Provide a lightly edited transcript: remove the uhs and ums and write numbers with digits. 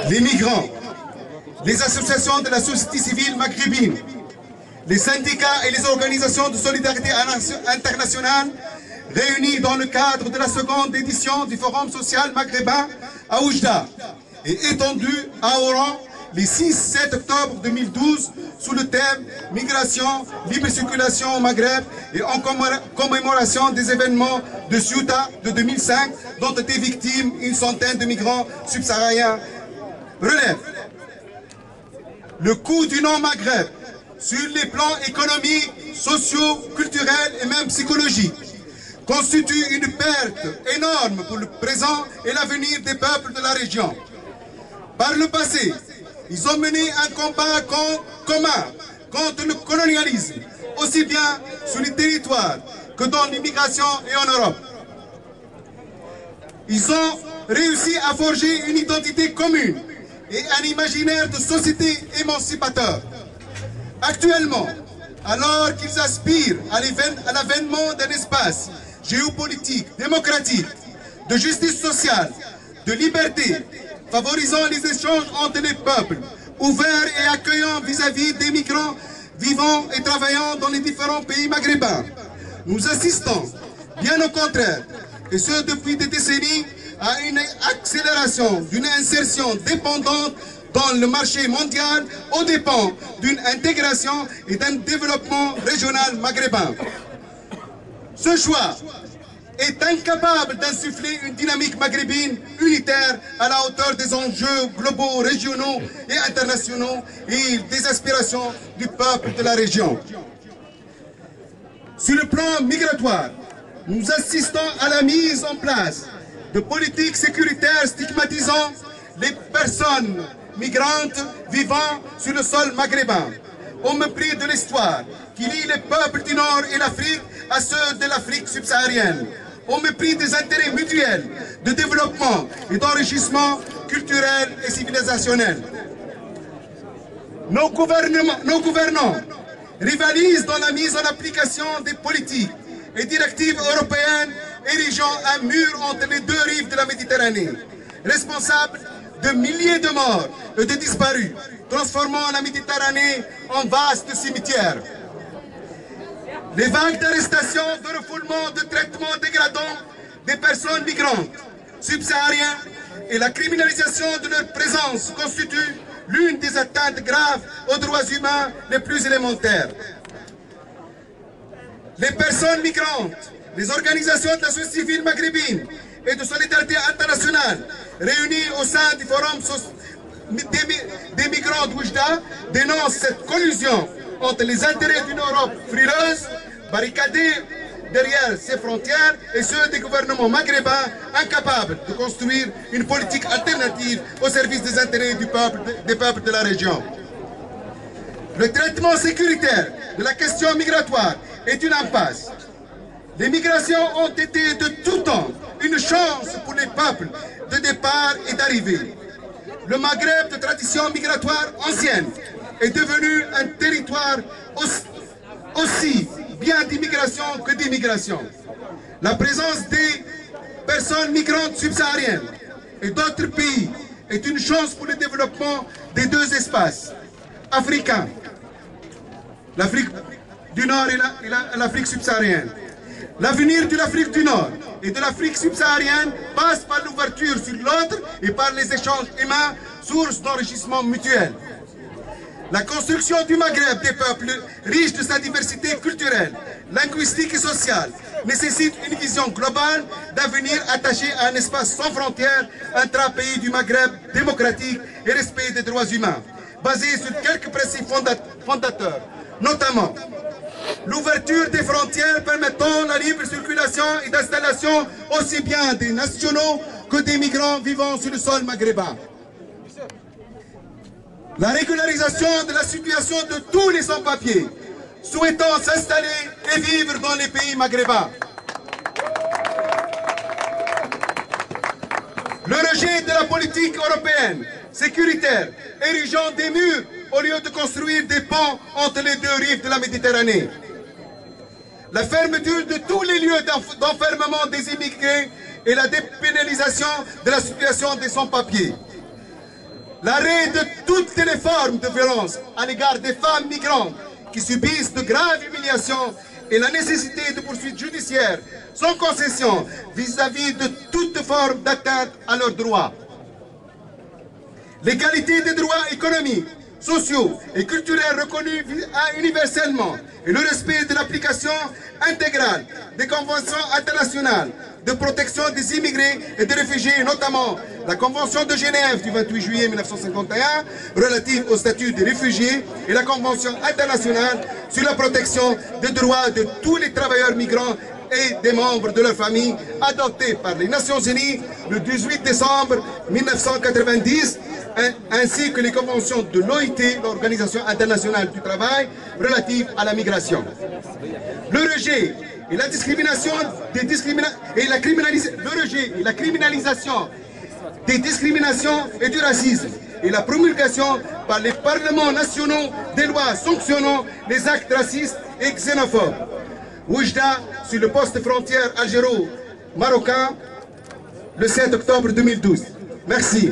les migrants, les associations de la société civile maghrébine, les syndicats et les organisations de solidarité internationale réunis dans le cadre de la seconde édition du Forum social maghrébin à Oujda et étendus à Oran les 6-7 octobre 2012 sous le thème « Migration, libre circulation au Maghreb » et en commémoration des événements de Ceuta de 2005 dont étaient victimes une centaine de migrants subsahariens relève. Le coût du non-Maghreb sur les plans économiques, sociaux, culturels et même psychologiques constitue une perte énorme pour le présent et l'avenir des peuples de la région. Par le passé, ils ont mené un combat commun contre le colonialisme, aussi bien sur les territoires que dans l'immigration et en Europe. Ils ont réussi à forger une identité commune et un imaginaire de société émancipateur. Actuellement, alors qu'ils aspirent à l'avènement d'un espace géopolitique, démocratique, de justice sociale, de liberté, favorisant les échanges entre les peuples, ouverts et accueillants vis-à-vis des migrants vivant et travaillant dans les différents pays maghrébins. Nous assistons, bien au contraire, et ce depuis des décennies, à une accélération d'une insertion dépendante dans le marché mondial aux dépens d'une intégration et d'un développement régional maghrébin. Ce choix est incapable d'insuffler une dynamique maghrébine unitaire à la hauteur des enjeux globaux, régionaux et internationaux et des aspirations du peuple de la région. Sur le plan migratoire, nous assistons à la mise en place de politiques sécuritaires stigmatisant les personnes migrantes vivant sur le sol maghrébin, au mépris de l'histoire qui lie les peuples du Nord et l'Afrique à ceux de l'Afrique subsaharienne, au mépris des intérêts mutuels de développement et d'enrichissement culturel et civilisationnel. Nos gouvernants rivalisent dans la mise en application des politiques et directives européennes érigeant un mur entre les deux rives de la Méditerranée, responsable de milliers de morts et de disparus, transformant la Méditerranée en vaste cimetière. Les vagues d'arrestations, de refoulement, de traitements dégradants des personnes migrantes subsahariennes et la criminalisation de leur présence constituent l'une des atteintes graves aux droits humains les plus élémentaires. Les personnes migrantes, les organisations de la société civile maghrébine et de solidarité internationale réunies au sein du Forum des migrants d'Oujda dénoncent cette collusion entre les intérêts d'une Europe frileuse, barricadée derrière ses frontières, et ceux des gouvernements maghrébins incapables de construire une politique alternative au service des intérêts des peuples de la région. Le traitement sécuritaire de la question migratoire est une impasse. Les migrations ont été de tout temps une chance pour les peuples de départ et d'arrivée. Le Maghreb, de tradition migratoire ancienne, est devenu un territoire aussi bien d'immigration que d'immigration. La présence des personnes migrantes subsahariennes et d'autres pays est une chance pour le développement des deux espaces africains, l'Afrique du Nord et l'Afrique subsaharienne. L'avenir de l'Afrique du Nord et de l'Afrique subsaharienne passe par l'ouverture sur l'autre et par les échanges humains, source d'enrichissement mutuel. La construction du Maghreb des peuples, riche de sa diversité culturelle, linguistique et sociale, nécessite une vision globale d'avenir attachée à un espace sans frontières intra-pays du Maghreb démocratique et respect des droits humains, basé sur quelques principes fondateurs, notamment l'ouverture des frontières permettant la libre circulation et d'installation aussi bien des nationaux que des migrants vivant sur le sol maghrébin. La régularisation de la situation de tous les sans-papiers souhaitant s'installer et vivre dans les pays maghrébins. Le rejet de la politique européenne sécuritaire, érigeant des murs au lieu de construire des ponts entre les deux rives de la Méditerranée. La fermeture de tous les lieux d'enfermement des immigrés et la dépénalisation de la situation des sans-papiers. l'arrêt de toutes les formes de violence à l'égard des femmes migrantes qui subissent de graves humiliations et la nécessité de poursuites judiciaires sans concession vis-à-vis de toute forme d'atteinte à leurs droits. L'égalité des droits économiques, sociaux et culturels reconnus universellement et le respect de l'application intégrale des conventions internationales de protection des immigrés et des réfugiés, notamment la Convention de Genève du 28 juillet 1951 relative au statut des réfugiés et la Convention internationale sur la protection des droits de tous les travailleurs migrants et des membres de leur famille, adoptée par les Nations Unies le 18 décembre 1990, ainsi que les conventions de l'OIT, l'Organisation internationale du travail, relatives à la migration. Le rejet et la discrimination la criminalisation des discriminations et du racisme et la promulgation par les parlements nationaux des lois sanctionnant les actes racistes et xénophobes. Oujda, sur le poste frontière algéro-marocain, le 7 octobre 2012. Merci.